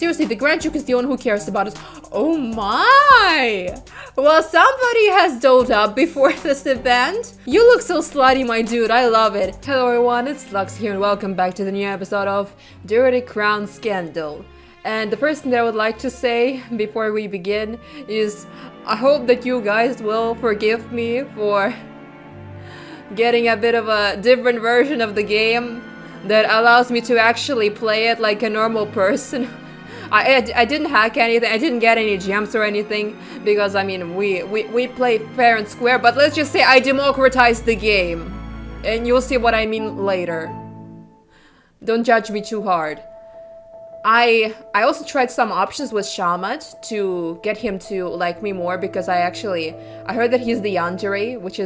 Seriously, the Grand Duke is the one who cares about us. Oh my! Well, somebody has dolled up before this event. You look so slutty, my dude. I love it. Hello everyone, it's Lux here and welcome back to the new episode of Dirty Crown Scandal. And the first thing that I would like to say before we begin is I hope that you guys will forgive me for getting a bit of a different version of the game that allows me to actually play it like a normal person. I didn't hack anything, I didn't get any gems or anything, because I mean we play fair and square, but let's just say I democratized the game. And you'll see what I mean later. Don't judge me too hard. I also tried some options with Shamat to get him to like me more, because I heard that he's the yandere, which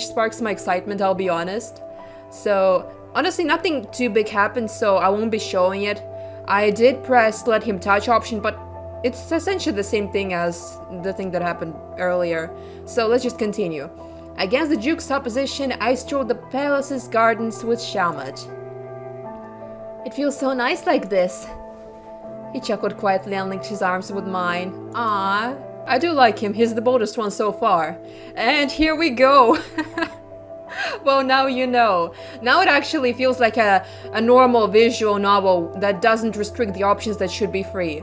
sparks my excitement, I'll be honest. So honestly nothing too big happened, so I won't be showing it. I did press let him touch option, but it's essentially the same thing as the thing that happened earlier. So let's just continue. Against the Duke's opposition, I strolled the palace's gardens with Shamat. It feels so nice like this. He chuckled quietly and linked his arms with mine. Ah, I do like him, he's the boldest one so far. And here we go. Well, now you know. Now it actually feels like a normal visual novel that doesn't restrict the options that should be free.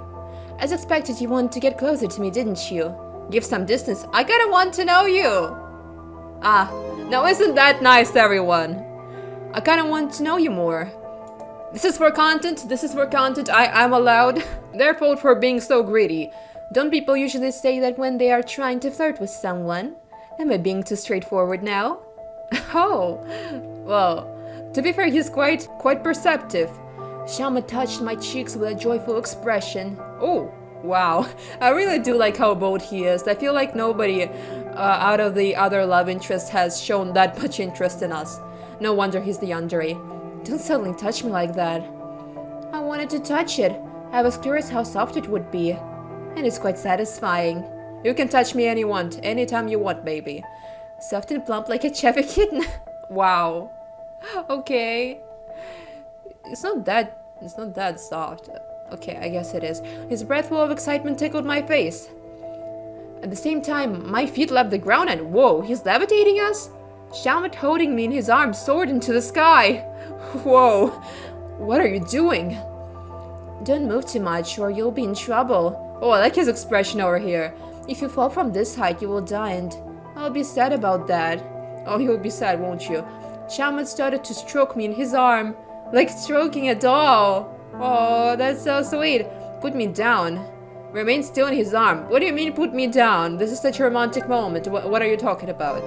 As expected, you wanted to get closer to me, didn't you? Give some distance. I kinda want to know you. Ah, now isn't that nice, everyone? I kinda want to know you more. This is for content, I'm allowed. Their fault for being so greedy. Don't people usually say that when they are trying to flirt with someone? Am I being too straightforward now? Oh, well, to be fair, he's quite perceptive. Shamat touched my cheeks with a joyful expression. Oh, wow. I really do like how bold he is. I feel like nobody out of the other love interests has shown that much interest in us. No wonder he's the yandere. Don't suddenly touch me like that. I wanted to touch it. I was curious how soft it would be. And it's quite satisfying. You can touch me anytime you want, baby. Soft and plump like a chubby kitten. Wow. Okay. It's not that soft. Okay, I guess it is. His breath full of excitement tickled my face. At the same time, my feet left the ground and whoa, he's levitating us? Shamat holding me in his arms soared into the sky. Whoa, what are you doing? Don't move too much or you'll be in trouble. Oh, I like his expression over here. If you fall from this height, you will die and I'll be sad about that. Oh, you'll be sad, won't you? Shamat started to stroke me in his arm, like stroking a doll. Oh, that's so sweet. Put me down. Remain still in his arm. What do you mean put me down? This is such a romantic moment. What are you talking about?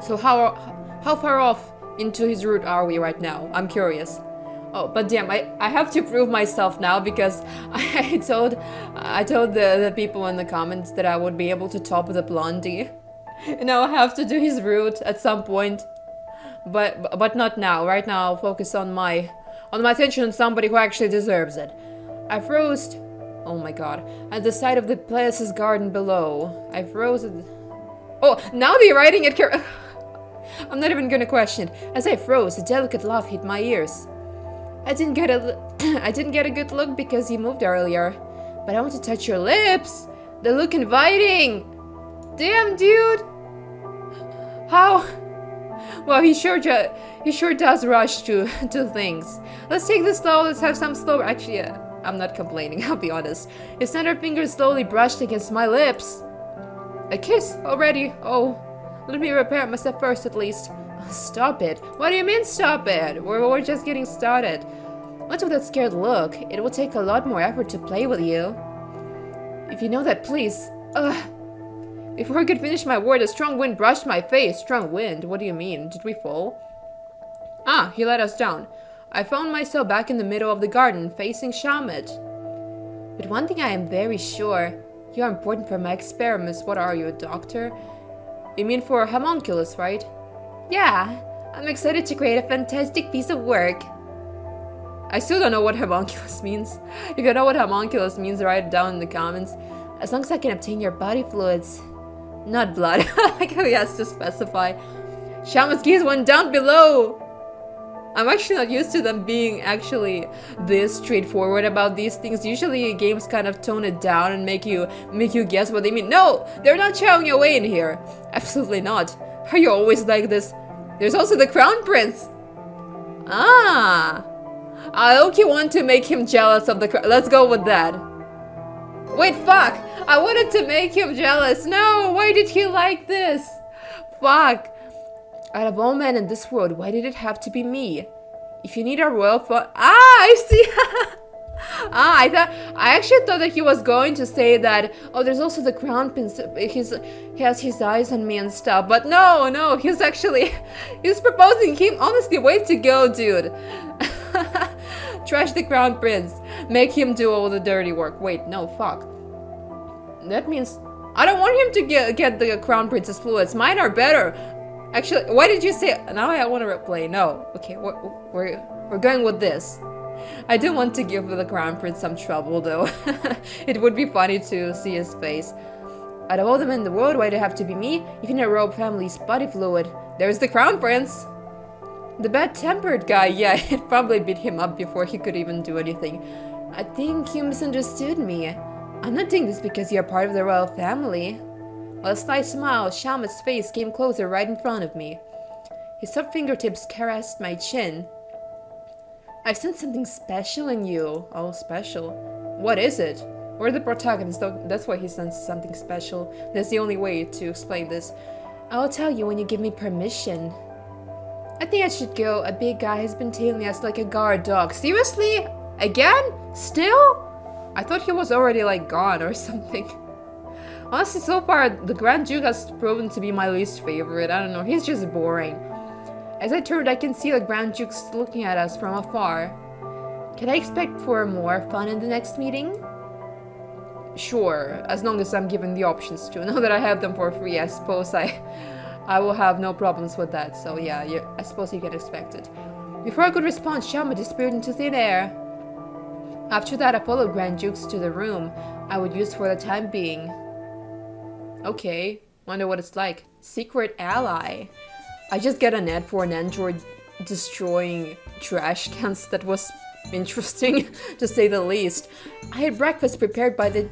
So how far off into his route are we right now? I'm curious. Oh, but damn, I have to prove myself now, because I told the people in the comments that I would be able to top the blondie. And now I have to do his route at some point. But not now. Right now I'll focus on my attention on somebody who actually deserves it. I froze. Oh my god. At the side of the palace's garden below. I froze. Oh, now they're writing it. I'm not even gonna question it. As I froze, a delicate laugh hit my ears. I didn't get a good look because you moved earlier, but I want to touch your lips. They look inviting. Damn, dude. How? Well, he sure does rush to things. Let's take this slow. Let's have some slow. Actually, I'm not complaining. I'll be honest. His center finger slowly brushed against my lips. A kiss already. Oh, let me repair myself first, at least. Stop it. What do you mean stop it? We're just getting started. What's with that scared look? It will take a lot more effort to play with you. If you know that, please. Before I could finish my word, a strong wind brushed my face. Strong wind? What do you mean? Did we fall? Ah, he let us down. I found myself back in the middle of the garden, facing Shamat. But one thing I am very sure. You are important for my experiments. What are you, a doctor? You mean for homunculus, right? Yeah, I'm excited to create a fantastic piece of work. I still don't know what homunculus means. If you know what homunculus means, write it down in the comments. As long as I can obtain your body fluids. Not blood. Like how he has to specify. Shamat's keys went down below. I'm actually not used to them being actually this straightforward about these things. Usually games kind of tone it down and make you guess what they mean. No, they're not showing you away in here. Absolutely not. Are you always like this? There's also the Crown Prince. Ah. I low-key want to make him jealous of the crown. Let's go with that. Wait, fuck. I wanted to make him jealous. No, why did he like this? Fuck. Out of all men in this world, why did it have to be me? If you need a royal I see. I actually thought that he was going to say that, oh, there's also the Crown Prince, he has his eyes on me and stuff, but no, he's proposing him. Honestly, way to go, dude. Trash the Crown Prince. Make him do all the dirty work. Wait, no, fuck. That means I don't want him to get the Crown Prince's fluids. Mine are better. Actually, why did you say? Now I want to replay. No. Okay, we're going with this. I do want to give the Crown Prince some trouble, though. It would be funny to see his face. Out of all the men in the world, why'd it have to be me? Even a royal family's body fluid. There's the Crown Prince. The bad-tempered guy, yeah, it probably beat him up before he could even do anything. I think you misunderstood me. I'm not doing this because you're part of the royal family. With a slight smile, Shalma's face came closer right in front of me. His soft fingertips caressed my chin. I've sensed something special in you. Oh, special. What is it? We're the protagonists, that's why he senses something special. That's the only way to explain this. I'll tell you when you give me permission. I think I should go. A big guy has been tailing us like a guard dog. Seriously? Again? Still? I thought he was already like gone or something. Honestly, so far, the Grand Duke has proven to be my least favorite. I don't know, he's just boring. As I turned, I can see the Grand Duke looking at us from afar. Can I expect for more fun in the next meeting? Sure, as long as I'm given the options to. Now that I have them for free, I suppose I will have no problems with that. So yeah, I suppose you can expect it. Before I could respond, Shalma disappeared into thin air. After that, I followed Grand Dukes to the room I would use for the time being. Okay, wonder what it's like. Secret ally. I just get an ad for an android destroying trash cans. That was interesting, to say the least. I had breakfast prepared by the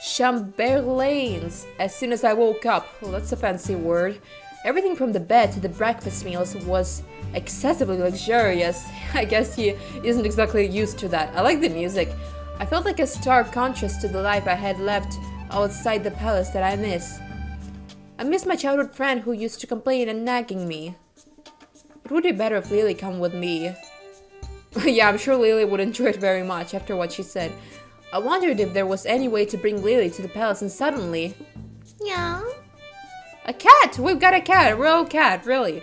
Chamberlains as soon as I woke up. Well, that's a fancy word. Everything from the bed to the breakfast meals was excessively luxurious. I guess he isn't exactly used to that. I like the music. I felt like a stark contrast to the life I had left outside the palace that I miss. I miss my childhood friend who used to complain and nagging me. It would be better if Lily come with me. Yeah, I'm sure Lily would enjoy it very much after what she said. I wondered if there was any way to bring Lily to the palace, and suddenly... Yeah? A cat! We've got a cat! A real cat, really.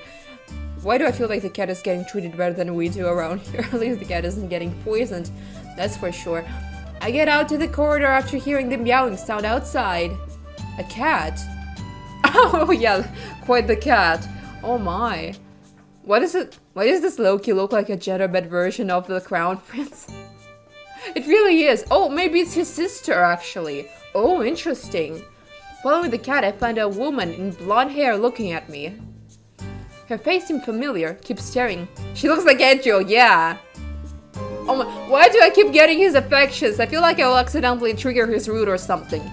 Why do I feel like the cat is getting treated better than we do around here? At least the cat isn't getting poisoned. That's for sure. I get out to the corridor after hearing the meowing sound outside. A cat? Oh yeah, quite the cat. Oh my. What is it? Why does this Loki look like a gender-bent version of the Crown Prince? It really is. Oh, maybe it's his sister, actually. Oh, interesting. Following the cat, I find a woman in blonde hair looking at me. Her face seemed familiar. Keep staring. She looks like Edgeo, yeah. Oh my, why do I keep getting his affections? I feel like I will accidentally trigger his root or something.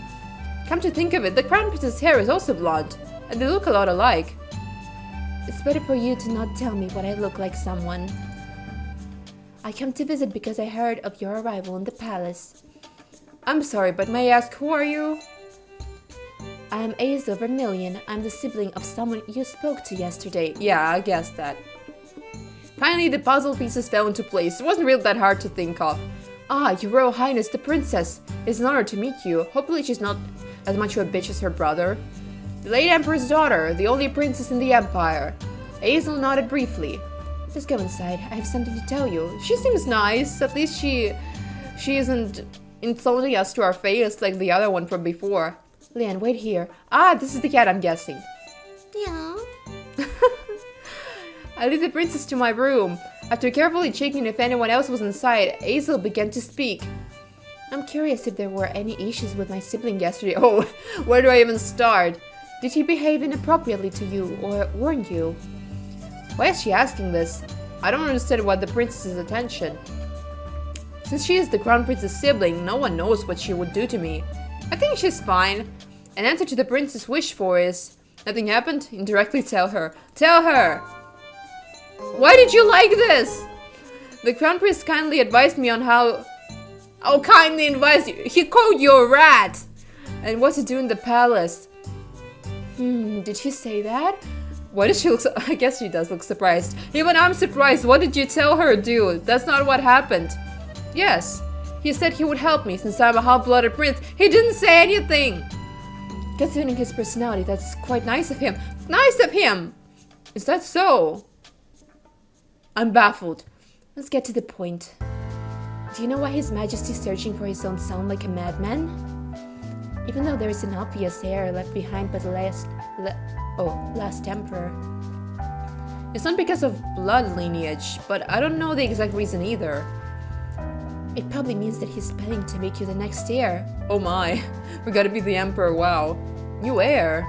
Come to think of it, the Crown Prince's hair is also blonde, and they look a lot alike. It's better for you to not tell me what I look like someone. I come to visit because I heard of your arrival in the palace. I'm sorry, but may I ask, who are you? I am Azel Vermillion. I'm the sibling of someone you spoke to yesterday. Yeah, I guessed that. Finally, the puzzle pieces fell into place. It wasn't really that hard to think of. Ah, Your Royal Highness the Princess. It's an honor to meet you. Hopefully she's not as much of a bitch as her brother. The late Emperor's daughter, the only princess in the Empire. Azel nodded briefly. Just go inside. I have something to tell you. She seems nice. At least she isn't insulting us to our face like the other one from before. Leanne, wait here. Ah, this is the cat, I'm guessing. Yeah. I lead the princess to my room. After carefully checking if anyone else was inside, Azel began to speak. I'm curious if there were any issues with my sibling yesterday. Oh, where do I even start? Did he behave inappropriately to you, or weren't you? Why is she asking this? I don't understand what the princess's attention. Since she is the crown prince's sibling, no one knows what she would do to me. I think she's fine. An answer to the prince's wish for is... Nothing happened? Indirectly tell her. Tell her! Why did you like this? The crown prince kindly advised me on how... Oh, kindly advised you. He called you a rat! And what to do in the palace. Did she say that? Why does she look so... I guess she does look surprised. Even I'm surprised. What did you tell her, dude? That's not what happened. Yes. He said he would help me since I'm a half-blooded prince. He didn't say anything! Considering his personality, that's quite nice of him. Nice of him! Is that so? I'm baffled. Let's get to the point. Do you know why His Majesty is searching for his own son like a madman? Even though there is an obvious heir left behind by the last emperor. It's not because of blood lineage, but I don't know the exact reason either. It probably means that he's planning to make you the next heir. Oh my, we gotta be the emperor, wow. New heir.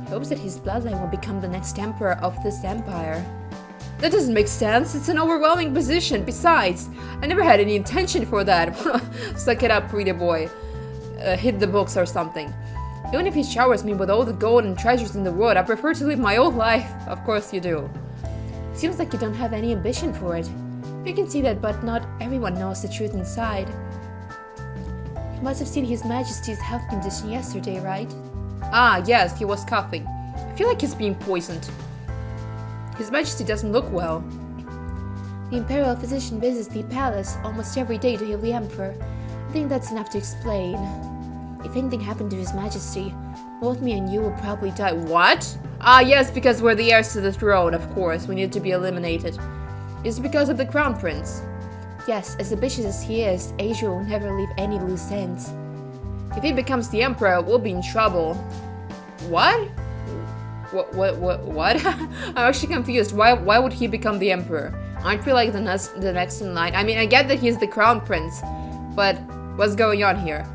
He hopes that his bloodline will become the next emperor of this empire. That doesn't make sense, it's an overwhelming position. Besides, I never had any intention for that. Suck it up, pretty boy. Hit the books or something. Even if he showers me with all the gold and treasures in the world, I prefer to live my own life. Of course you do. Seems like you don't have any ambition for it. You can see that, but not everyone knows the truth inside. You must have seen His Majesty's health condition yesterday, right? Ah, yes, he was coughing. I feel like he's being poisoned. His Majesty doesn't look well. The Imperial Physician visits the palace almost every day to heal the Emperor. I think that's enough to explain. If anything happened to His Majesty, both me and you will probably die. What? Ah, yes, because we're the heirs to the throne, of course. We need to be eliminated. It's because of the Crown Prince. Yes, as ambitious as he is, Asia will never leave any loose ends. If he becomes the Emperor, we'll be in trouble. What? What? I'm actually confused. Why would he become the Emperor? Aren't we like the next in line? I mean, I get that he's the Crown Prince, but what's going on here?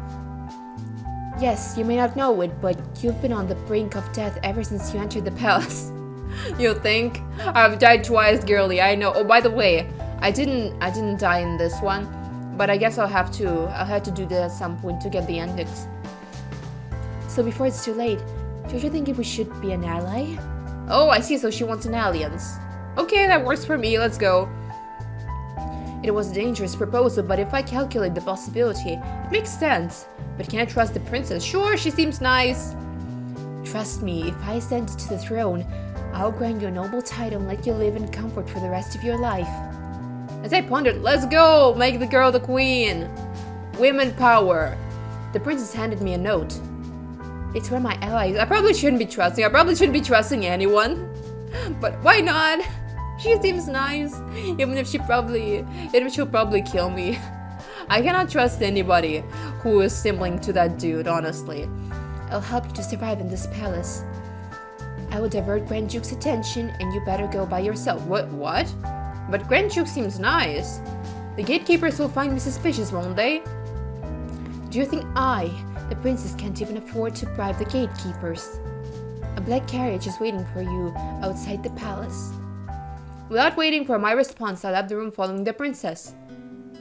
Yes, you may not know it, but you've been on the brink of death ever since you entered the palace. You think? I've died twice, girly, I know. Oh, by the way, I didn't die in this one, but I guess I'll have to do that at some point to get the endings. So before it's too late, don't you think we should be an ally? Oh, I see, so she wants an alliance. Okay, that works for me, let's go. It was a dangerous proposal, but if I calculate the possibility, it makes sense. But can I trust the princess? Sure, she seems nice. Trust me, if I ascend to the throne, I'll grant you a noble title and let you live in comfort for the rest of your life. As I pondered, let's go! Make the girl the queen! Women power! The princess handed me a note. It's from my allies. I probably shouldn't be trusting anyone. But why not? She seems nice. Even if she'll probably kill me. I cannot trust anybody who is sibling to that dude, honestly. I'll help you to survive in this palace. I will divert Grand Duke's attention, and you better go by yourself. What? But Grand Duke seems nice. The gatekeepers will find me suspicious, won't they? Do you think I, the princess, can't even afford to bribe the gatekeepers? A black carriage is waiting for you outside the palace. Without waiting for my response, I left the room following the princess.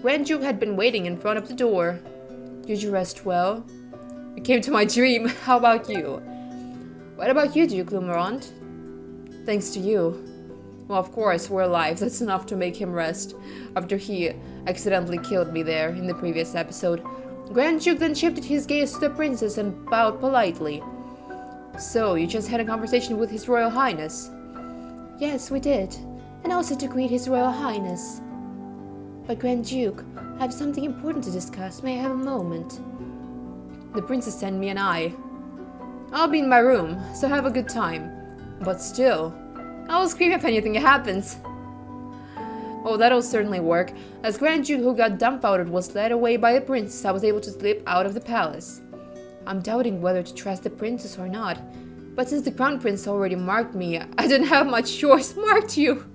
Grand Duke had been waiting in front of the door. Did you rest well? You came to my dream. How about you? What about you, Duke Lumorand? Thanks to you. Well, of course, we're alive. That's enough to make him rest. After he accidentally killed me there in the previous episode. Grand Duke then shifted his gaze to the princess and bowed politely. So, you just had a conversation with His Royal Highness? Yes, we did. And also to greet His Royal Highness. But Grand Duke, I have something important to discuss. May I have a moment? The princess sent me an eye. I'll be in my room, so have a good time. But still, I will scream if anything happens. Oh, that'll certainly work. As Grand Duke, who got dumbfounded, was led away by the princess, I was able to slip out of the palace. I'm doubting whether to trust the princess or not. But since the Crown Prince already marked me, I didn't have much choice. Marked you!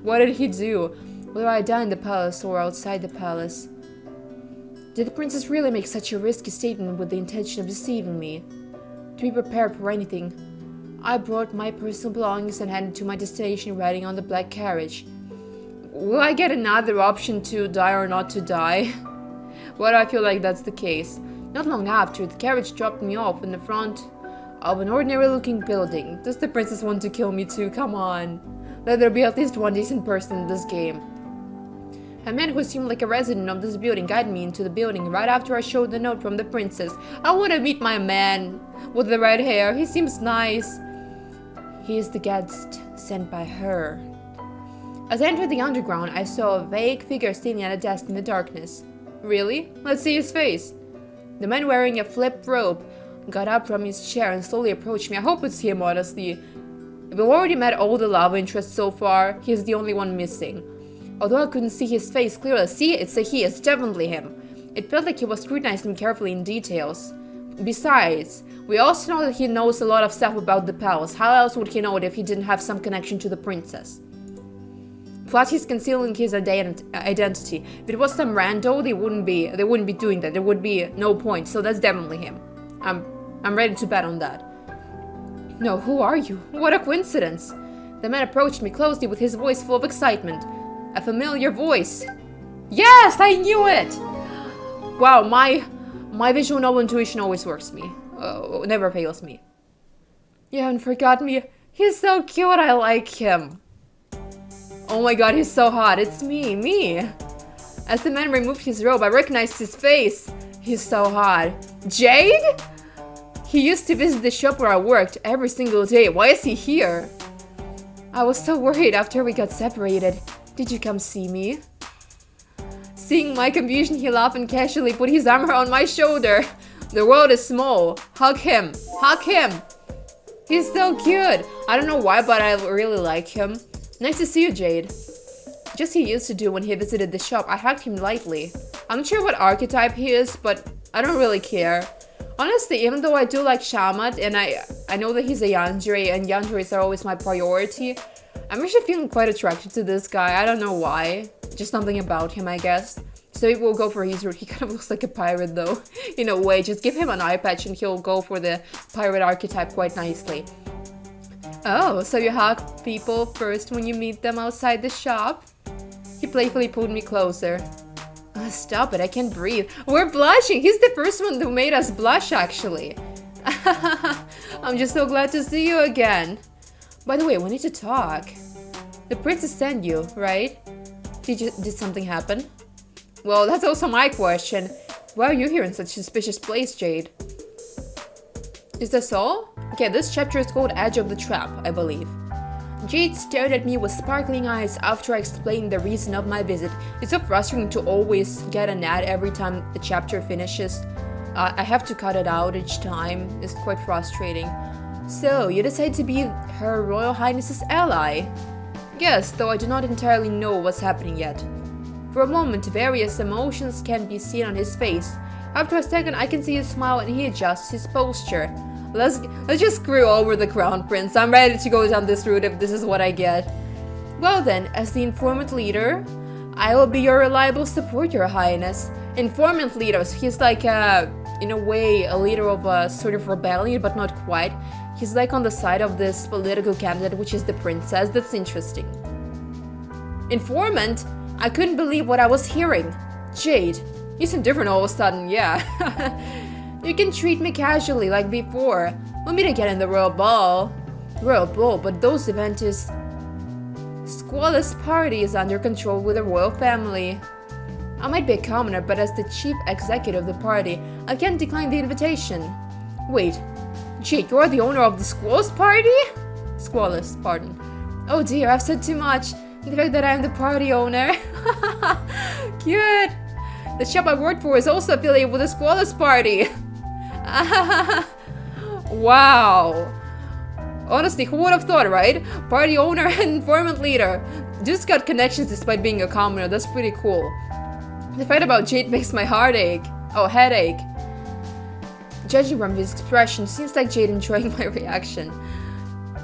What did he do? Whether I die in the palace or outside the palace? Did the princess really make such a risky statement with the intention of deceiving me? To be prepared for anything, I brought my personal belongings and headed to my destination riding on the black carriage. Will I get another option to die or not to die? Well, I feel like that's the case. Not long after, the carriage dropped me off in the front of an ordinary-looking building. Does the princess want to kill me too? Come on. Let there be at least one decent person in this game. A man who seemed like a resident of this building guided me into the building right after I showed the note from the princess. I want to meet my man with the red hair. He seems nice. He is the guest sent by her. As I entered the underground, I saw a vague figure standing at a desk in the darkness. Really? Let's see his face. The man wearing a flip robe got up from his chair and slowly approached me. I hope it's him, honestly. We've already met all the love interests so far. He's the only one missing. Although I couldn't see his face clearly, see, it's a he, it's definitely him. It felt like he was scrutinizing him carefully in details. Besides, we also know that he knows a lot of stuff about the palace. How else would he know it if he didn't have some connection to the princess? Plus, he's concealing his identity. If it was some rando, they wouldn't be doing that. There would be no point. So that's definitely him. I'm ready to bet on that. No, who are you? What a coincidence! The man approached me closely with his voice full of excitement. A familiar voice. Yes, I knew it! Wow, my visual novel intuition always works me. Never fails me. You haven't forgotten me. He's so cute, I like him. Oh my god, he's so hot. It's me. As the man removed his robe, I recognized his face. He's so hot. Jade? He used to visit the shop where I worked every single day. Why is he here? I was so worried after we got separated. Did you come see me? Seeing my confusion, he laughed and casually put his arm around my shoulder. The world is small. Hug him. Hug him. He's so cute. I don't know why, but I really like him. Nice to see you, Jade. Just he used to do when he visited the shop. I hugged him lightly. I'm not sure what archetype he is, but I don't really care. Honestly, even though I do like Shamat, and I know that he's a yandere, and yanderes are always my priority, I'm actually feeling quite attracted to this guy. I don't know why. Just something about him, I guess. So maybe we'll go for his route. He kind of looks like a pirate, though. In a way, just give him an eye patch and he'll go for the pirate archetype quite nicely. Oh, so you hug people first when you meet them outside the shop? He playfully pulled me closer. Stop it, I can't breathe. We're blushing! He's the first one who made us blush, actually. I'm just so glad to see you again. By the way, we need to talk. The princess sent you, right? Did something happen? Well, that's also my question. Why are you here in such a suspicious place, Jade? Is this all? Okay, this chapter is called Edge of the Trap, I believe. Jade stared at me with sparkling eyes after I explained the reason of my visit. It's so frustrating to always get an ad every time the chapter finishes. I have to cut it out each time. It's quite frustrating. So, you decided to be Her Royal Highness's ally? Yes, though I do not entirely know what's happening yet. For a moment, various emotions can be seen on his face. After a second, I can see his smile and he adjusts his posture. Let's just screw over the crown prince. I'm ready to go down this route if this is what I get. Well then, as the informant leader, I will be your reliable support, Your Highness. Informant leader, so he's like in a way a leader of a sort of rebellion, but not quite. He's like on the side of this political candidate, which is the princess. That's interesting. Informant? I couldn't believe what I was hearing. Jade, you seem different all of a sudden, yeah. You can treat me casually like before. We'll meet again in the Royal Ball. Royal Ball, but those event is... Squalus party is under control with the royal family. I might be a commoner, but as the chief executive of the party, I can't decline the invitation. Wait, Jade, you're the owner of the Squalus party? Squalus, pardon. Oh dear, I've said too much. The fact that I'm the party owner. Cute. The shop I work for is also affiliated with the Squalus party. Wow. Honestly, who would have thought, right? Party owner and informant leader. Just got connections despite being a commoner. That's pretty cool. The fact about Jade makes my heart ache. Oh, headache. Judging from his expression, seems like Jade enjoying my reaction.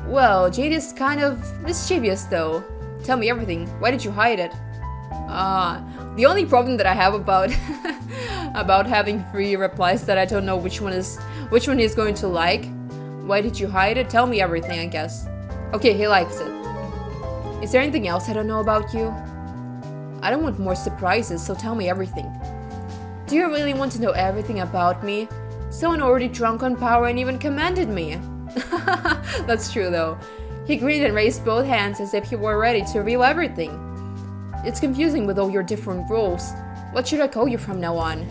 Well, Jade is kind of mischievous though. Tell me everything. Why did you hide it? The only problem that I have about about having 3 replies that I don't know which one he's going to like. Why did you hide it? Tell me everything, I guess. Okay, he likes it. Is there anything else I don't know about you? I don't want more surprises, so tell me everything. Do you really want to know everything about me? Someone already drunk on power and even commanded me. That's true though. He grinned and raised both hands as if he were ready to reveal everything. It's confusing with all your different roles. What should I call you from now on?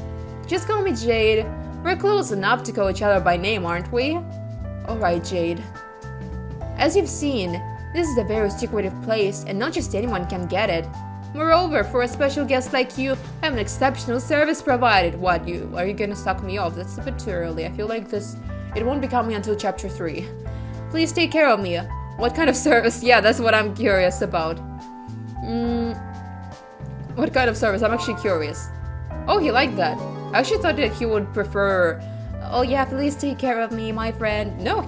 Just call me Jade. We're close enough to call each other by name, aren't we? Alright, Jade. As you've seen, this is a very secretive place and not just anyone can get it. Moreover, for a special guest like you, I have an exceptional service provided. What, are you gonna suck me off? That's a bit too early. I feel like it won't be coming until chapter 3. Please take care of me. What kind of service? Yeah, that's what I'm curious about. What kind of service? I'm actually curious. Oh, he liked that. I actually thought that he would prefer, oh yeah, please take care of me, my friend. No,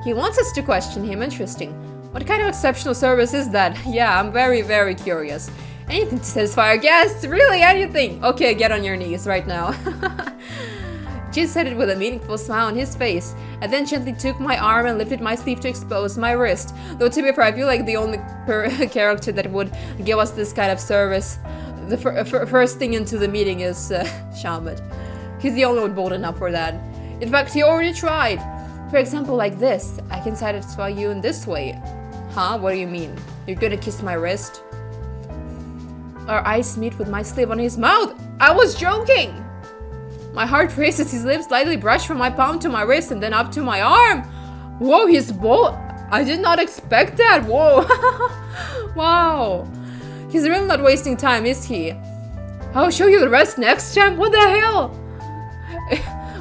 he wants us to question him. Interesting. What kind of exceptional service is that? Yeah, I'm very, very curious. Anything to satisfy our guests? Really, anything? Okay, get on your knees right now. Jade said it with a meaningful smile on his face, and then gently took my arm and lifted my sleeve to expose my wrist. Though to be fair, I feel like the only character that would give us this kind of service, the first thing into the meeting is Shamet. He's the only one bold enough for that. In fact, he already tried. For example, like this. I can satisfy you in this way. Huh? What do you mean? You're gonna kiss my wrist? Our eyes meet with my sleeve on his mouth. I was joking! My heart races, his lips lightly brush from my palm to my wrist and then up to my arm. Whoa, he's bold. I did not expect that. Whoa. Wow. He's really not wasting time, is he? I'll show you the rest next time. What the hell?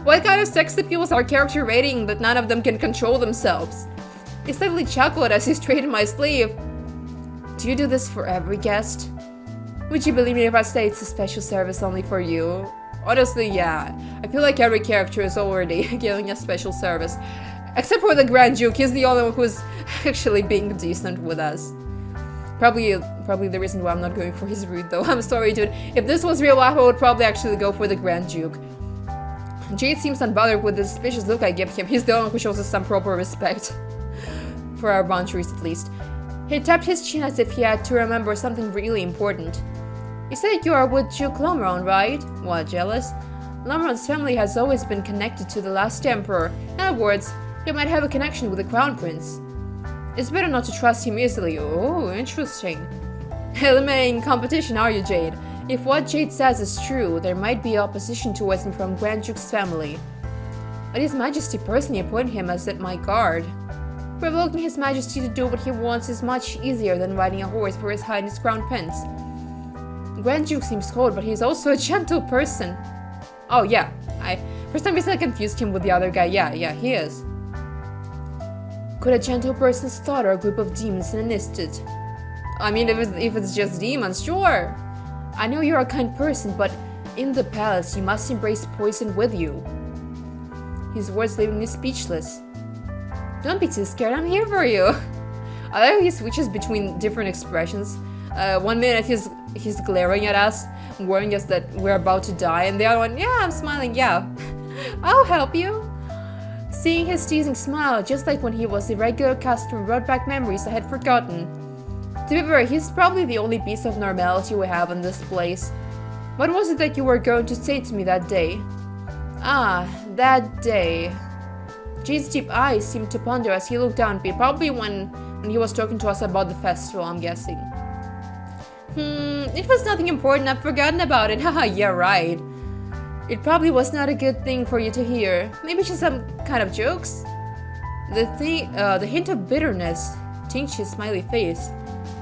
What kind of sex appeals are character rating that none of them can control themselves? He slightly chuckled as he straightened my sleeve. Do you do this for every guest? Would you believe me if I say it's a special service only for you? Honestly, yeah. I feel like every character is already giving a special service. Except for the Grand Duke, he's the only one who's actually being decent with us. Probably the reason why I'm not going for his route though. I'm sorry, dude. If this was real life, I would probably actually go for the Grand Duke. Jade seems unbothered with the suspicious look I give him. He's the only one who shows us some proper respect. For our boundaries, at least. He tapped his chin as if he had to remember something really important. You said you are with Duke Lomron, right? What, jealous? Lomron's family has always been connected to the last emperor. In other words, he might have a connection with the Crown Prince. It's better not to trust him easily. Oh, interesting. Eliminating competition, are you, Jade? If what Jade says is true, there might be opposition towards him from Grand Duke's family. But His Majesty personally appointed him as my guard. Provoking His Majesty to do what he wants is much easier than riding a horse for His Highness Crown Prince. Grand Duke seems cold, but he's also a gentle person. Oh yeah, for some reason I confused him with the other guy. Yeah, he is. Could a gentle person slaughter a group of demons in an instant? I mean, if it's just demons, sure. I know you're a kind person, but in the palace you must embrace poison with you. His words leaving me speechless. Don't be too scared, I'm here for you. I like how he switches between different expressions. 1 minute he's glaring at us, warning us that we're about to die, and the other one, yeah, I'm smiling, yeah. I'll help you. Seeing his teasing smile, just like when he was a regular customer, brought back memories I had forgotten. To be fair, he's probably the only piece of normality we have in this place. What was it that you were going to say to me that day? Ah, that day. Jade's deep eyes seemed to ponder as he looked down at me, probably when he was talking to us about the festival, I'm guessing. It was nothing important, I've forgotten about it. Haha, yeah, right. It probably was not a good thing for you to hear. Maybe just some kind of jokes? The hint of bitterness tinged his smiley face.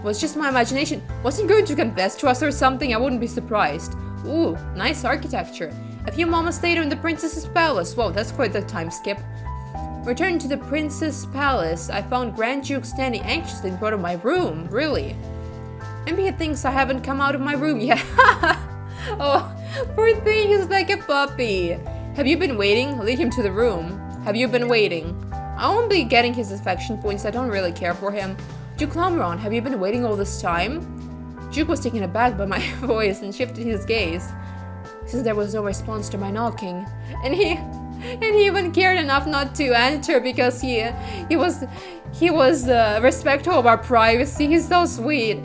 Was just my imagination. Wasn't going to confess to us or something, I wouldn't be surprised. Ooh, nice architecture. A few moments later in the princess's palace. Whoa, that's quite the time skip. Returning to the princess' palace, I found Grand Duke standing anxiously in front of my room. Really? Maybe he thinks I haven't come out of my room yet. Oh, poor thing, he's like a puppy. Have you been waiting? Lead him to the room. Have you been waiting? I won't be getting his affection points, I don't really care for him. Duke Lomron, have you been waiting all this time? Duke was taken aback by my voice and shifted his gaze, since there was no response to my knocking. And he And he even cared enough not to enter because he was respectful of our privacy. He's so sweet.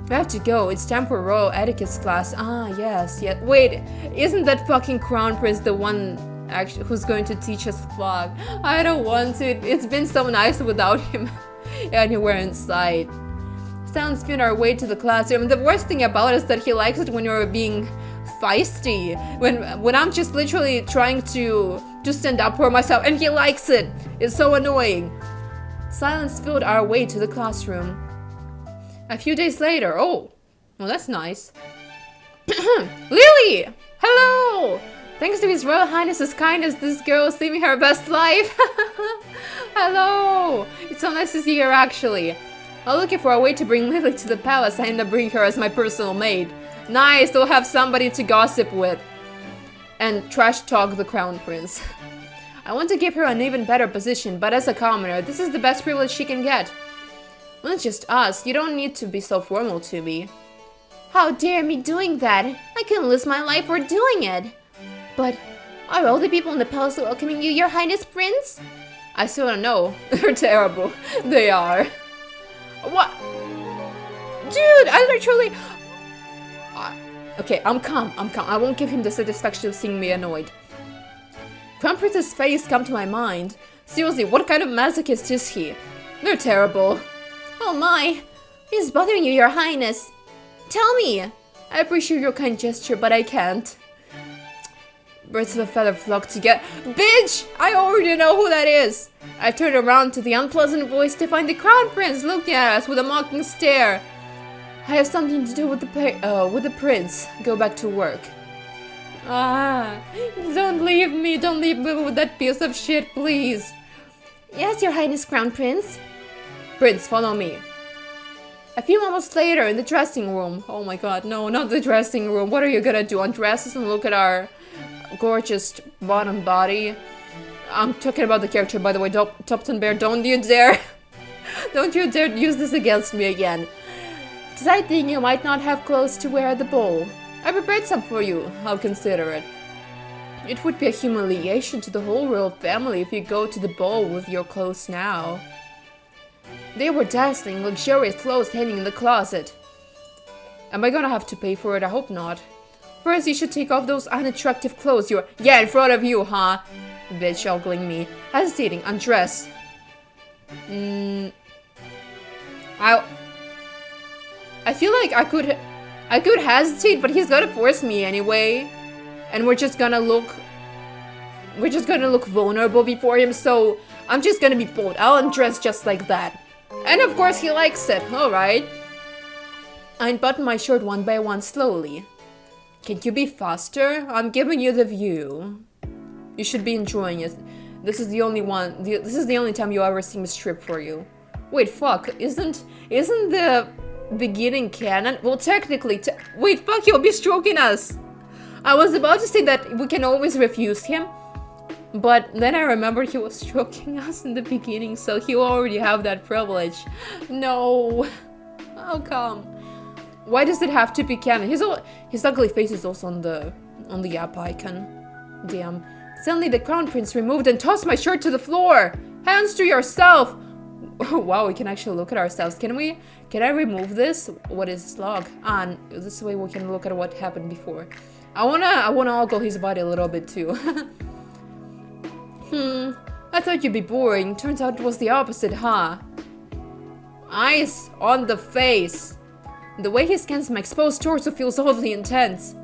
We have to go. It's time for royal etiquette class. Ah, yes. Wait, isn't that fucking crown prince the one actually who's going to teach us vlog? I don't want to. It's been so nice without him anywhere in sight. Sounds found our way to the classroom. The worst thing about it is that he likes it when you're being feisty. When I'm just literally trying to stand up for myself, and he likes it. It's so annoying. Silence filled our way to the classroom. A few days later, oh, well that's nice. Lily! Hello! Thanks to His Royal Highness's kindness, this girl is living her best life. Hello! It's so nice to see her actually. I'm looking for a way to bring Lily to the palace. I end up bringing her as my personal maid. Nice, we'll have somebody to gossip with. And trash talk the crown prince. I want to give her an even better position, but as a commoner, this is the best privilege she can get. Well, it's just us. You don't need to be so formal to me. How dare me doing that? I can lose my life for doing it. But are all the people in the palace welcoming you, Your Highness Prince? I still don't know. They're terrible. They are. What? Dude, I literally... okay, I'm calm. I won't give him the satisfaction of seeing me annoyed. Crown Prince's face come to my mind. Seriously, what kind of masochist is he? They're terrible. Oh my, he's bothering you, Your Highness. Tell me. I appreciate your kind gesture, but I can't. Birds of a feather flock together. Bitch! I already know who that is. I turned around to the unpleasant voice to find the Crown Prince looking at us with a mocking stare. I have something to do with the prince. Go back to work. Ah, don't leave me with that piece of shit, please. Yes, Your Highness, Crown Prince. Prince, follow me. A few moments later, in the dressing room. Oh my god, no, not the dressing room. What are you gonna do? Undress us and look at our gorgeous bottom body? I'm talking about the character, by the way, Topton Bear. Don't you dare. Don't you dare use this against me again. I think you might not have clothes to wear at the ball. I prepared some for you. I'll consider it. It would be a humiliation to the whole royal family if you go to the ball with your clothes now. They were dazzling, luxurious clothes hanging in the closet. Am I gonna have to pay for it? I hope not. First, you should take off those unattractive clothes you're— Yeah, in front of you, huh? Bitch, ogling me. Hesitating, undress. I feel like I could hesitate, but he's gonna force me anyway. And we're just gonna look vulnerable before him, so I'm just gonna be bold. I'll undress just like that. And of course he likes it. Alright. I unbutton my shirt one by one slowly. Can't you be faster? I'm giving you the view. You should be enjoying it. This is the only time you ever see me strip for you. Wait, fuck. Isn't the beginning canon? Well, technically, wait, fuck, you'll be stroking us. I was about to say that we can always refuse him, but then I remembered he was stroking us in the beginning, so he will already have that privilege. No. How come? Why does it have to be canon? His ugly face is also on the app icon. Damn. Suddenly the Crown Prince removed and tossed my shirt to the floor. Hands to yourself. Wow, we can actually look at ourselves. Can I remove this? What is this log? This way we can look at what happened before. I wanna ogle his body a little bit too. I thought you'd be boring. Turns out it was the opposite, huh? Eyes on the face. The way he scans my exposed torso feels oddly intense.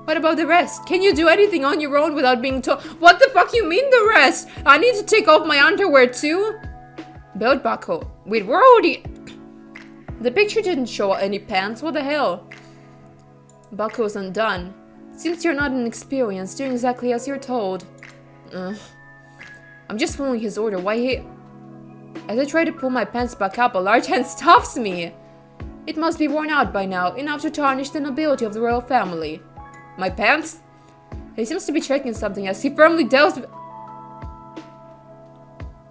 What about the rest? Can you do anything on your own without being told? What the fuck you mean the rest? I need to take off my underwear too? Belt buckle. Wait, we're already... The picture didn't show any pants. What the hell? Buckle's undone. Seems you're not inexperienced, doing exactly as you're told. I'm just following his order. Why he... As I try to pull my pants back up, a large hand stops me. It must be worn out by now, enough to tarnish the nobility of the royal family. My pants? He seems to be checking something as he firmly delves...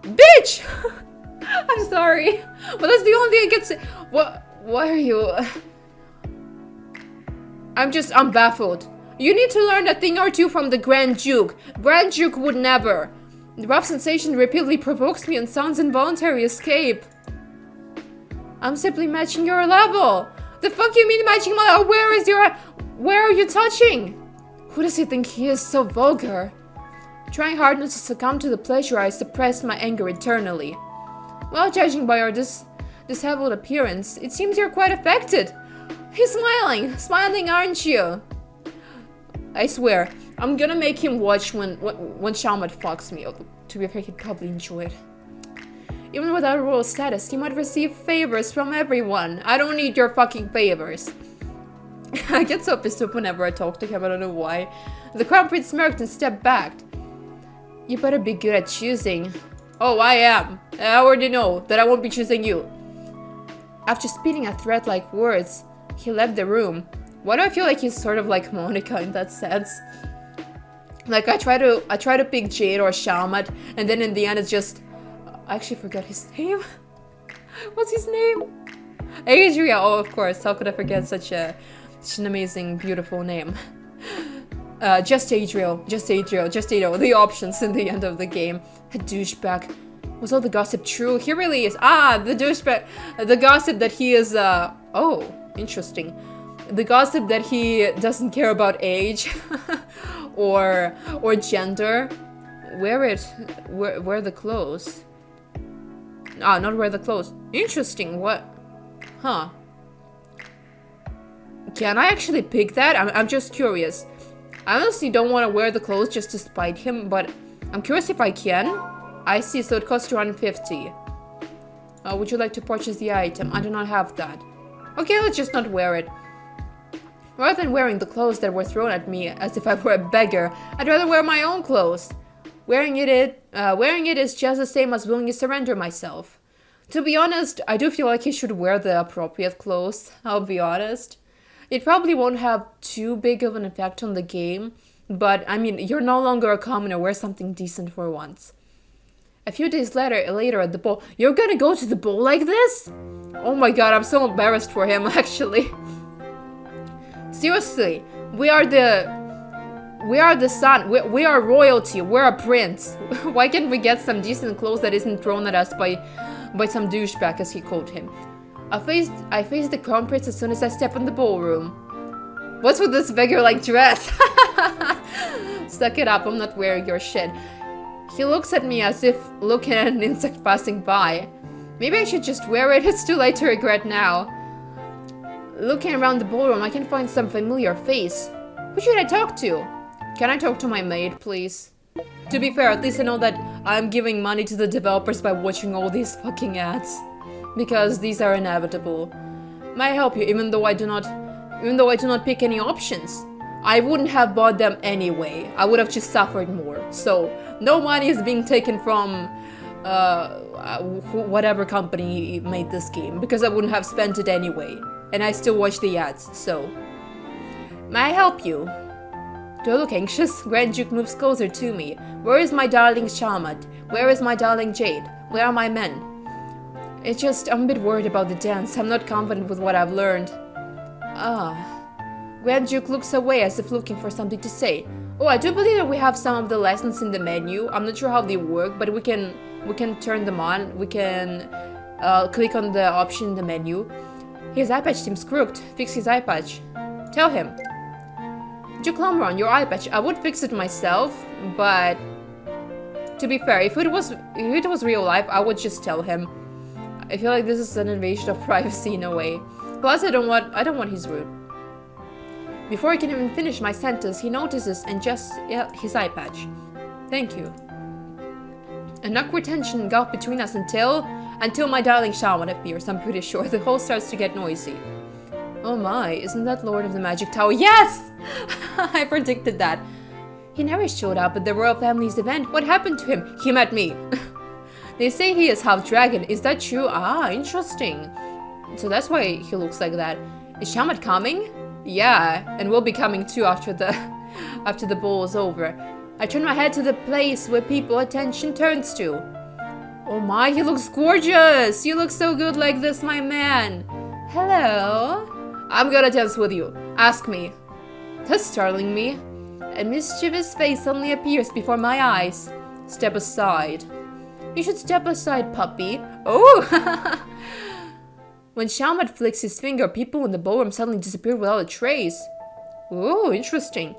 Bitch! I'm sorry, but that's the only thing I can say. What? Why are you... I'm baffled. You need to learn a thing or two from the Grand Duke. Grand Duke would never. The rough sensation repeatedly provokes me and sounds involuntary escape. I'm simply matching your level. The fuck you mean matching my level? Where are you touching? Who does he think he is, so vulgar? Trying hard not to succumb to the pleasure, I suppressed my anger eternally. Well, judging by your disheveled appearance, it seems you're quite affected. He's smiling. Smiling, aren't you? I swear, I'm gonna make him watch when Shalmat fucks me. To be fair, he'd probably enjoy it. Even without royal status, he might receive favors from everyone. I don't need your fucking favors. I get so pissed off whenever I talk to him, I don't know why. The Crown Prince smirked and stepped back. You better be good at choosing. Oh, I am. I already know that I won't be choosing you. After spitting a threat-like words, he left the room. Why do I feel like he's sort of like Monica in that sense? Like I try to pick Jade or Shalmat, and then in the end it's just... I actually forgot his name. What's his name? Adriel. Oh, of course. How could I forget such an amazing, beautiful name? Just Adriel. The options in the end of the game. A douchebag. Was all the gossip true? He really is. The douchebag. The gossip that he is, oh, interesting. The gossip that he doesn't care about age or gender. Wear the clothes. Not wear the clothes. Interesting. What? Huh. Can I actually pick that? I'm just curious. I honestly don't want to wear the clothes just to spite him, but I'm curious if I can. I see, so it costs 250. Would you like to purchase the item? I do not have that. Okay, let's just not wear it. Rather than wearing the clothes that were thrown at me as if I were a beggar, I'd rather wear my own clothes. Wearing it is just the same as willingly surrender myself. To be honest, I do feel like he should wear the appropriate clothes, I'll be honest. It probably won't have too big of an effect on the game, but I mean, you're no longer a commoner, wear something decent for once. A few days later at the ball, you're gonna go to the ball like this? Oh my god, I'm so embarrassed for him, actually. Seriously, we are the son, we are royalty, we're a prince. Why can't we get some decent clothes that isn't thrown at us by some douchebag, as he called him? I faced the Crown Prince as soon as I stepped in the ballroom. What's with this beggar-like dress? Suck it up, I'm not wearing your shit. He looks at me as if looking at an insect passing by. Maybe I should just wear it, it's too late to regret now. Looking around the ballroom, I can find some familiar face. Who should I talk to? Can I talk to my maid, please? To be fair, at least I know that I'm giving money to the developers by watching all these fucking ads. Because these are inevitable. May I help you, even though I do not pick any options? I wouldn't have bought them anyway. I would have just suffered more. So, no money is being taken from whatever company made this game, because I wouldn't have spent it anyway. And I still watch the ads, so... May I help you? Do I look anxious? Grand Duke moves closer to me. Where is my darling Shalmat? Where is my darling Jade? Where are my men? It's just, I'm a bit worried about the dance. I'm not confident with what I've learned. Grand Duke looks away as if looking for something to say. Oh, I do believe that we have some of the lessons in the menu. I'm not sure how they work, but we can turn them on. We can click on the option in the menu. His eye patch seems crooked. Fix his eye patch. Tell him. Duke Lomron, your eye patch. I would fix it myself, but to be fair, if it was real life, I would just tell him. I feel like this is an invasion of privacy in a way. Plus, I don't want his root. Before I can even finish my sentence, he notices and adjusts his eye patch. Thank you. An awkward tension engulfed between us until my darling Shalmat appears. I'm pretty sure the hall starts to get noisy. Oh my, isn't that Lord of the Magic Tower? Yes! I predicted that. He never showed up at the royal family's event. What happened to him? He met me. They say he is half dragon. Is that true? Interesting. So that's why he looks like that. Is Shalmat coming? Yeah, and we'll be coming too after the ball is over. I turn my head to the place where people's attention turns to. Oh my, he looks gorgeous! You look so good like this, my man. Hello? I'm gonna dance with you. Ask me. That's startling me. A mischievous face suddenly appears before my eyes. Step aside. You should step aside, puppy. Oh! When Xiaomat flicks his finger, people in the ballroom suddenly disappear without a trace. Oh, interesting.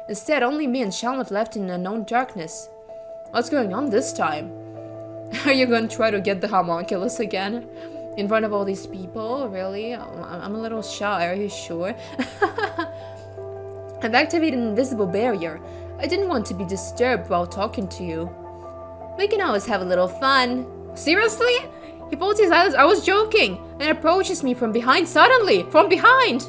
Instead, only me and Xiaomat left in unknown darkness. What's going on this time? Are you going to try to get the homunculus again? In front of all these people? Really? I'm a little shy, are you sure? I've activated an invisible barrier. I didn't want to be disturbed while talking to you. We can always have a little fun. Seriously? He pulls his eyelids. I was joking. And approaches me from behind suddenly. From behind!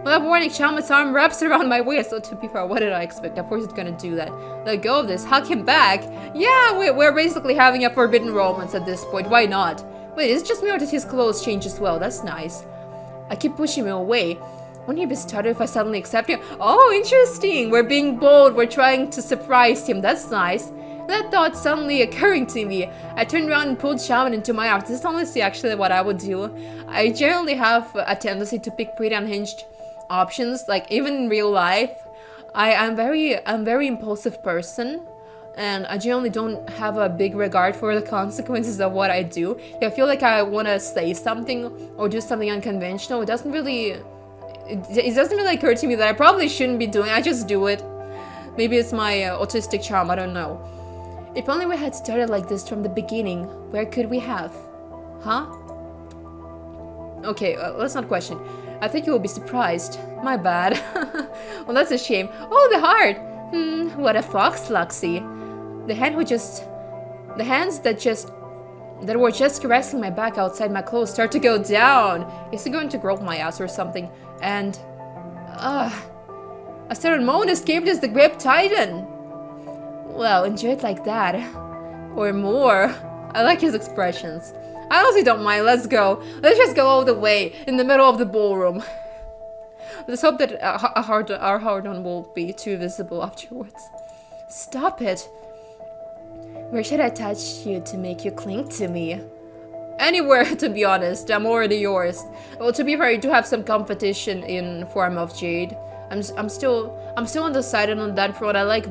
Without warning, Xiaomat's arm wraps around my waist. So to be fair, what did I expect? Of course it's gonna do that. Let go of this. Hug him back. Yeah, we're basically having a forbidden romance at this point. Why not? Wait, it's just me or did his clothes change as well? That's nice. I keep pushing him away. Wouldn't he be startled if I suddenly accept him? Oh, interesting. We're being bold. We're trying to surprise him. That's nice. That thought suddenly occurring to me, I turned around and pulled Xiaoman into my arms. This is honestly actually what I would do. I generally have a tendency to pick pretty unhinged options, like even in real life. I'm very impulsive person, and I generally don't have a big regard for the consequences of what I do. If I feel like I want to say something or do something unconventional, it doesn't really occur to me that I probably shouldn't be doing it. I just do it. Maybe it's my autistic charm, I don't know. If only we had started like this from the beginning, where could we have? Huh? Okay, let's not question. I think you will be surprised. My bad. Well, that's a shame. Oh, the heart! What a fox, Luxie. The hands that were just caressing my back outside my clothes start to go down. Is he going to grope my ass or something? And, a sudden moan escaped as the grip tightened. Well, enjoy it like that. Or more. I like his expressions. I honestly don't mind. Let's go. Let's just go all the way in the middle of the ballroom. Let's hope that our hard-on won't be too visible afterwards. Stop it. Where should I touch you to make you cling to me? Anywhere, to be honest. I'm already yours. Well, to be fair, you do have some competition in form of Jade. I'm still undecided on that front. I like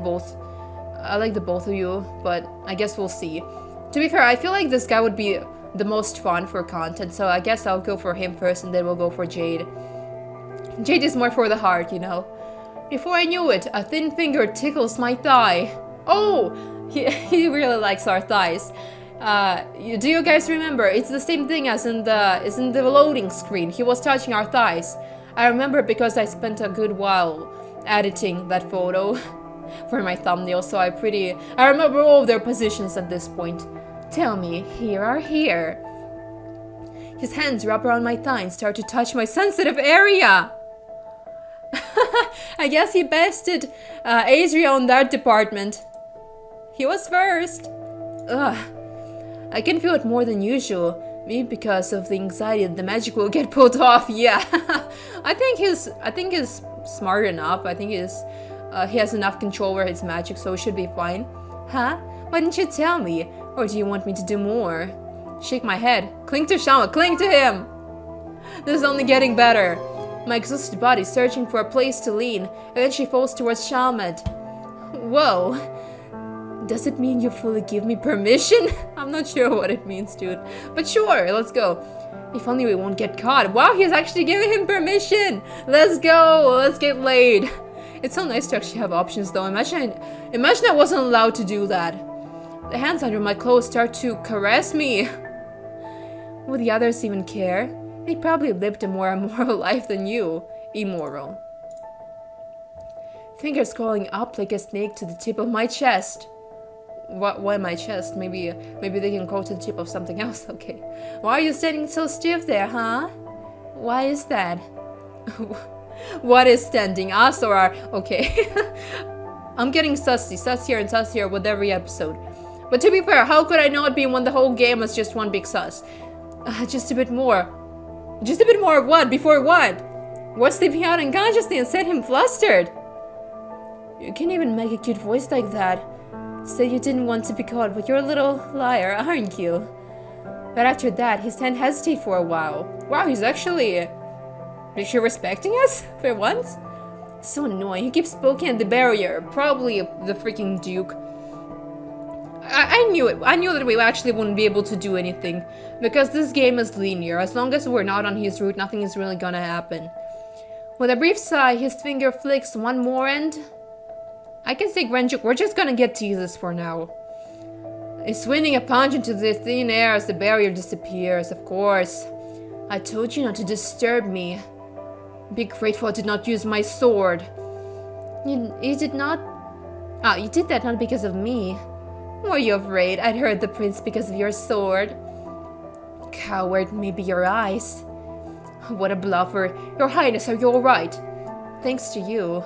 the both of you, but I guess we'll see. To be fair, I feel like this guy would be the most fun for content, so I guess I'll go for him first and then we'll go for Jade. Jade is more for the heart, you know. Before I knew it, a thin finger tickles my thigh. Oh, he really likes our thighs. Do you guys remember? It's the same thing as in the loading screen. He was touching our thighs. I remember because I spent a good while editing that photo for my thumbnail, so I remember all of their positions at this point. Tell me, here or here? His hands wrap around my thigh and start to touch my sensitive area. I guess he bested Azria on that department. He was first. Ugh. I can feel it more than usual. Maybe because of the anxiety that the magic will get pulled off. Yeah. I think he's smart enough. I think he has enough control over his magic, so it should be fine. Huh? Why didn't you tell me? Or do you want me to do more? Shake my head. Cling to Xiaoman. Cling to him! This is only getting better. My exhausted body searching for a place to lean, and then she falls towards Xiaoman. Whoa. Does it mean you fully give me permission? I'm not sure what it means, dude. But sure, let's go. If only we won't get caught. Wow, he's actually giving him permission. Let's go. Let's get laid. It's so nice to actually have options, though. Imagine I wasn't allowed to do that. The hands under my clothes start to caress me. Would the others even care? They probably lived a more immoral life than you. Immoral. Fingers crawling up like a snake to the tip of my chest. Why my chest? Maybe they can crawl to the tip of something else. Okay. Why are you standing so stiff there, huh? Why is that? What is standing? Us or our... Okay. I'm getting sussy. Sus here and sus here with every episode. But to be fair, how could I not be when the whole game was just one big sus? Just a bit more. Just a bit more of what? Before what? What's sleeping out unconsciously and set him flustered? You can't even make a cute voice like that. Said you didn't want to be caught, but you're a little liar, aren't you? But after that, his hand hesitated for a while. Wow, he's actually respecting us for once. So annoying. He keeps poking at the barrier. Probably the freaking Duke. I knew it. I knew that we actually wouldn't be able to do anything. Because this game is linear. As long as we're not on his route, nothing is really gonna happen. With a brief sigh, his finger flicks one more and... I can say Grand Duke, we're just gonna get teases for now. He's swinging a punch into the thin air as the barrier disappears, of course. I told you not to disturb me. Be grateful I did not use my sword. You did not... Ah, you did that not because of me. Were you afraid I'd hurt the prince because of your sword? Coward, maybe your eyes. What a bluffer. Your Highness, are you alright? Thanks to you.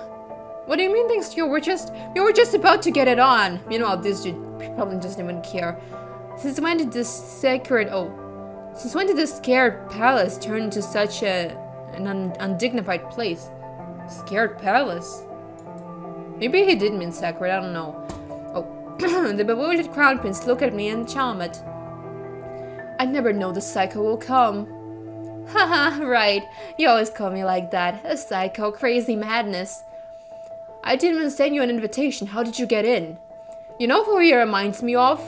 What do you mean thanks to you? We were just about to get it on. You know, this dude probably doesn't even care. Since when did this scared palace turn into such an undignified place? Scared palace? Maybe he did mean sacred, I don't know. Oh, the bewildered crown prince looked at me and charmed. I never know the psycho will come. Haha, right. You always call me like that. A psycho, crazy madness. I didn't even send you an invitation. How did you get in? You know who he reminds me of?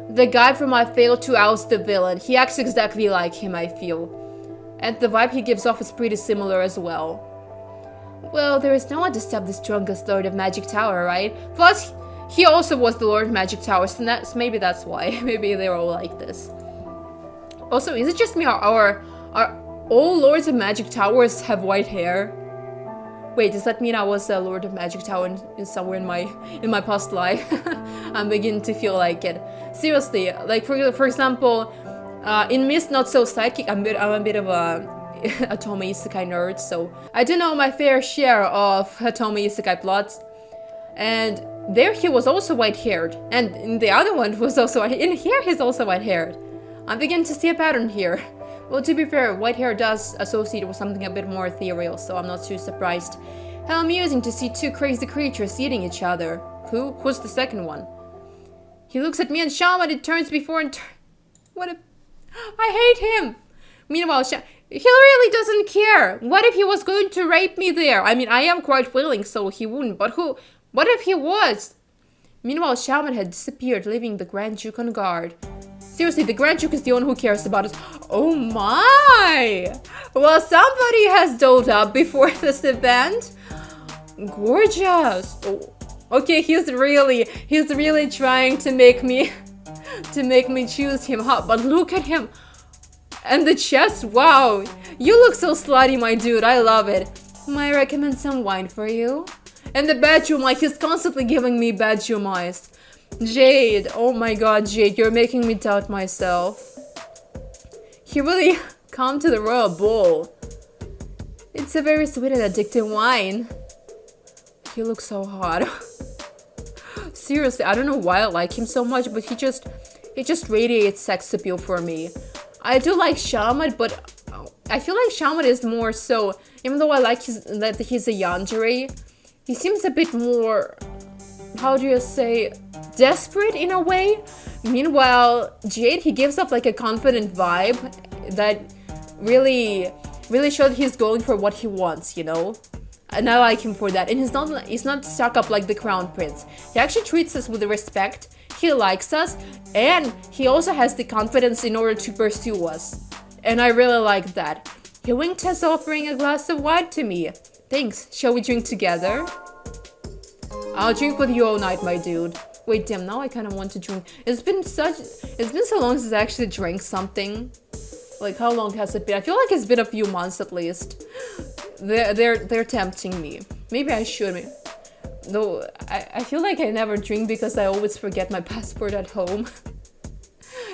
The guy from I Failed to Oust the Villain. He acts exactly like him, I feel. And the vibe he gives off is pretty similar as well. Well, there is no one to stop the strongest Lord of Magic Tower, right? Plus, he also was the Lord of Magic Tower, so maybe that's why. Maybe they're all like this. Also, is it just me or all Lords of Magic Towers have white hair? Wait, does that mean I was a Lord of Magic Tower in somewhere in my past life? I'm beginning to feel like it. Seriously, like for example, in Mist Not So Psychic, I'm a bit of a Otome Isekai nerd, so I do know my fair share of Otome Isekai plots. And there he was also white-haired, and in the other one was also in here he's also white-haired. I'm beginning to see a pattern here. Well, to be fair, white hair does associate with something a bit more ethereal, so I'm not too surprised. How amusing to see two crazy creatures eating each other. Who's the second one? He looks at me and Shaman, it turns before and what a... I hate him! Meanwhile, he really doesn't care. What if he was going to rape me there? I mean, I am quite willing, so he wouldn't, but what if he was? Meanwhile, Shaman had disappeared, leaving the Grand Duke on guard. Seriously, the Grand Duke is the one who cares about us. Oh my! Well, somebody has dolled up before this event. Gorgeous. Oh, okay, he's really trying to make me choose him, huh? But look at him. And the chest, wow. You look so slutty, my dude. I love it. May I recommend some wine for you? And the bedroom, like he's constantly giving me bedroom eyes. Jade, oh my god, Jade, you're making me doubt myself. He really come to the royal bowl. It's a very sweet and addictive wine. He looks so hot. Seriously, I don't know why I like him so much, but he just radiates sex appeal for me. I do like Shaman, but I feel like Shaman is more so, even though I like that he's a yandere, he seems a bit more, how do you say, desperate in a way. Meanwhile, Jade, he gives off like a confident vibe that really shows he's going for what he wants, you know? And I like him for that. And he's not stuck up like the Crown Prince. He actually treats us with respect, he likes us, and he also has the confidence in order to pursue us. And I really like that. He winked as offering a glass of wine to me. Thanks, shall we drink together? I'll drink with you all night, my dude. Wait, damn, now I kind of want to drink. It's been so long since I actually drank something. Like, how long has it been? I feel like it's been a few months at least. They're tempting me. Maybe I should. Though, I feel like I never drink because I always forget my passport at home.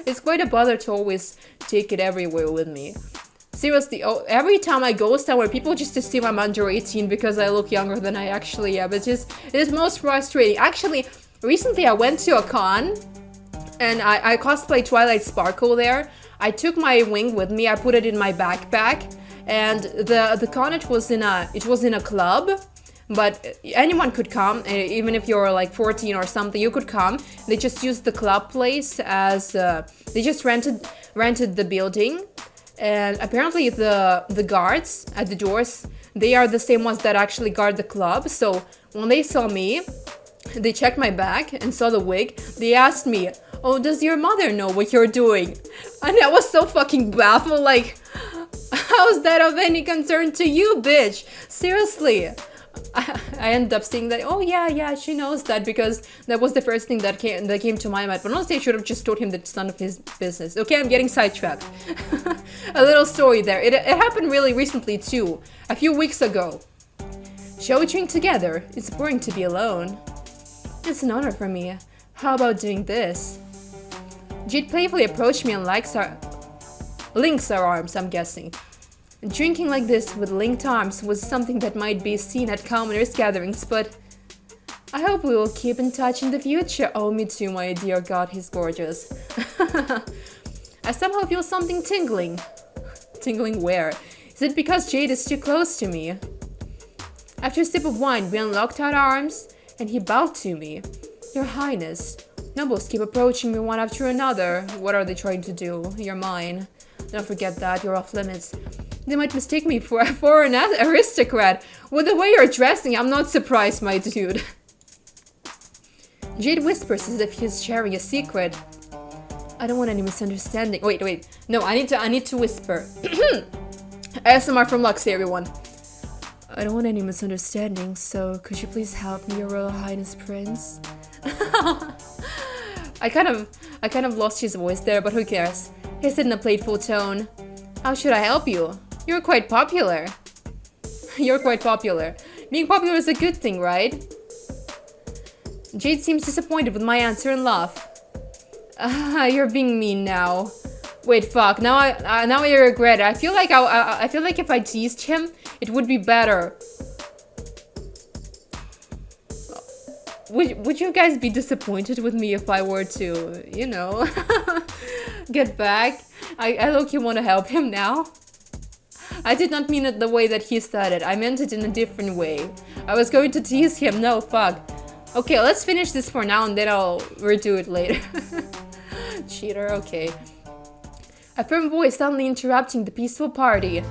It's quite a bother to always take it everywhere with me. Seriously, every time I go somewhere, people just assume I'm under 18 because I look younger than I actually am. It is most frustrating. Actually, recently I went to a con and I cosplayed Twilight Sparkle there. I took my wing with me, I put it in my backpack, and the con it was in a club, but anyone could come, even if you're like 14 or something, you could come. They just used the club place as they just rented the building. And apparently the guards at the doors, They are the same ones that actually guard the club. So when they saw me, they checked my bag and saw the wig. They asked me, "Oh, does your mother know what you're doing?" And I was so fucking baffled, like, how's that of any concern to you, bitch? Seriously. I ended up saying that, oh yeah, she knows that, because that was the first thing that came to my mind. But honestly, I should have just told him that it's none of his business. Okay, I'm getting sidetracked. A little story there. It happened really recently too. A few weeks ago. Shall we drink together? It's boring to be alone. It's an honor for me. How about doing this? Jade playfully approached me and links our arms, I'm guessing. Drinking like this with linked arms was something that might be seen at commoners' gatherings, but I hope we will keep in touch in the future. Oh, me too, my dear God, he's gorgeous. I somehow feel something tingling. Tingling where? Is it because Jade is too close to me? After a sip of wine, we unlocked our arms, and he bowed to me. Your Highness, nobles keep approaching me one after another. What are they trying to do? You're mine. Don't forget that, you're off limits. They might mistake me for an aristocrat. With the way you're dressing, I'm not surprised, my dude. Jade whispers as if he's sharing a secret. I don't want any misunderstanding. Wait. No, I need to whisper. ASMR from Luxy, everyone. I don't want any misunderstandings, so could you please help me, Your Royal Highness Prince? I kind of lost his voice there, but who cares? He said in a playful tone. How should I help you? You're quite popular. You're quite popular. Being popular is a good thing, right? Jade seems disappointed with my answer and laugh. You're being mean now. Wait, fuck. Now I regret it. I feel like if I teased him, it would be better. Would you guys be disappointed with me if I were to, you know, get back? I low-key want to help him now. I did not mean it the way that he said it. I meant it in a different way. I was going to tease him. No, fuck. Okay, let's finish this for now and then I'll redo it later. Cheater, okay. A firm voice suddenly interrupting the peaceful party.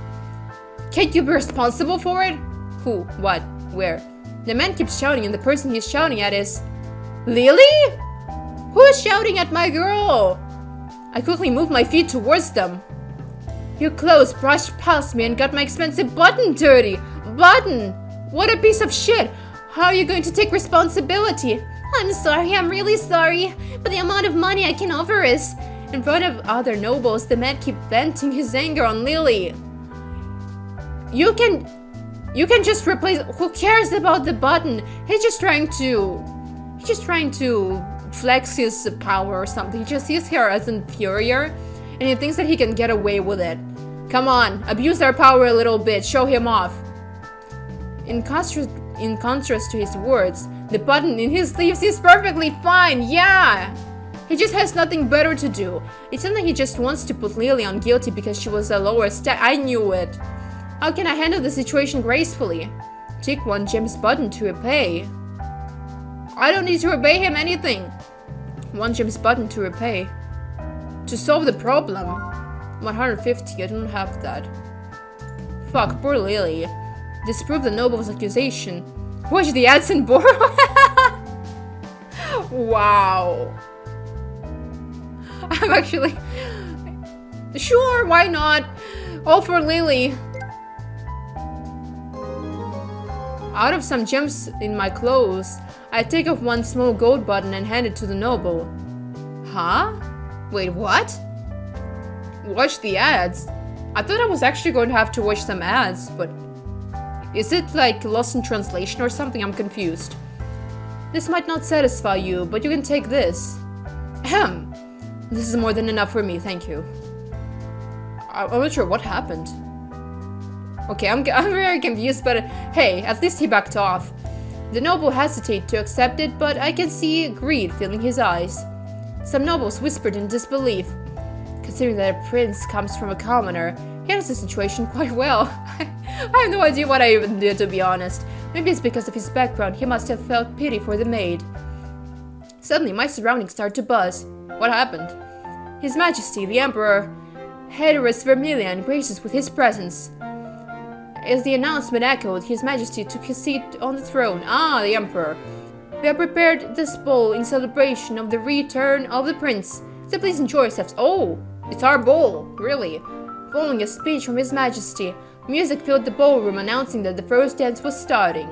Can't you be responsible for it? Who? What? Where? The man keeps shouting and the person he's shouting at is... Lily? Who is shouting at my girl? I quickly moved my feet towards them. Your clothes brushed past me and got my expensive button dirty. Button? What a piece of shit. How are you going to take responsibility? I'm sorry, I'm really sorry. But the amount of money I can offer is... In front of other nobles, the man kept venting his anger on Lily. You can just replace... Who cares about the button? He's just trying to flex his power or something. He just sees her as inferior and he thinks that he can get away with it. Come on, abuse our power a little bit, show him off. In contrast to his words, the button in his sleeves is perfectly fine, yeah! He just has nothing better to do. It's not like he just wants to put Lily on guilty because she was a lower stat. I knew it. How can I handle the situation gracefully? Take one gem's button to repay. I don't need to repay him anything. One gem's button to repay. To solve the problem. 150, I don't have that. Fuck, poor Lily. Disprove the noble's accusation. Watch the ads and borrow. Wow. I'm actually... Sure, why not? All for Lily. Out of some gems in my clothes, I take off one small gold button and hand it to the noble. Huh? Wait, what? Watch the ads? I thought I was actually going to have to watch some ads, but... Is it like lost in translation or something? I'm confused. This might not satisfy you, but you can take this. Ahem. This is more than enough for me, thank you. I'm not sure what happened. Okay, I'm very confused, but hey, at least he backed off. The noble hesitated to accept it, but I can see greed filling his eyes. Some nobles whispered in disbelief. Considering that a prince comes from a commoner, he handles the situation quite well. I have no idea what I even did, to be honest. Maybe it's because of his background, he must have felt pity for the maid. Suddenly, my surroundings started to buzz. What happened? His Majesty, the Emperor Haedorus Vermilion, graces with his presence. As the announcement echoed, His Majesty took his seat on the throne. Ah, the Emperor. We have prepared this bowl in celebration of the return of the prince. So please enjoy yourselves. Oh, it's our bowl, really. Following a speech from His Majesty, music filled the ballroom announcing that the first dance was starting.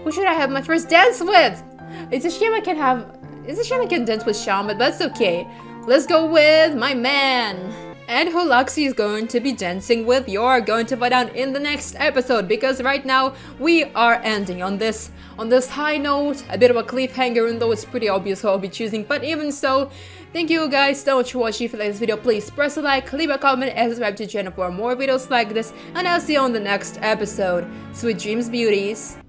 Who should I have my first dance with? It's a shame I can't dance with Sean, but that's okay. Let's go with my man. And who Luxie is going to be dancing with, you're going to find out in the next episode, because right now we are ending on this high note, a bit of a cliffhanger, even though it's pretty obvious who I'll be choosing, but even so, thank you guys so much for watching. If you like this video, please press a like, leave a comment, and subscribe to the channel for more videos like this, and I'll see you on the next episode. Sweet dreams, beauties.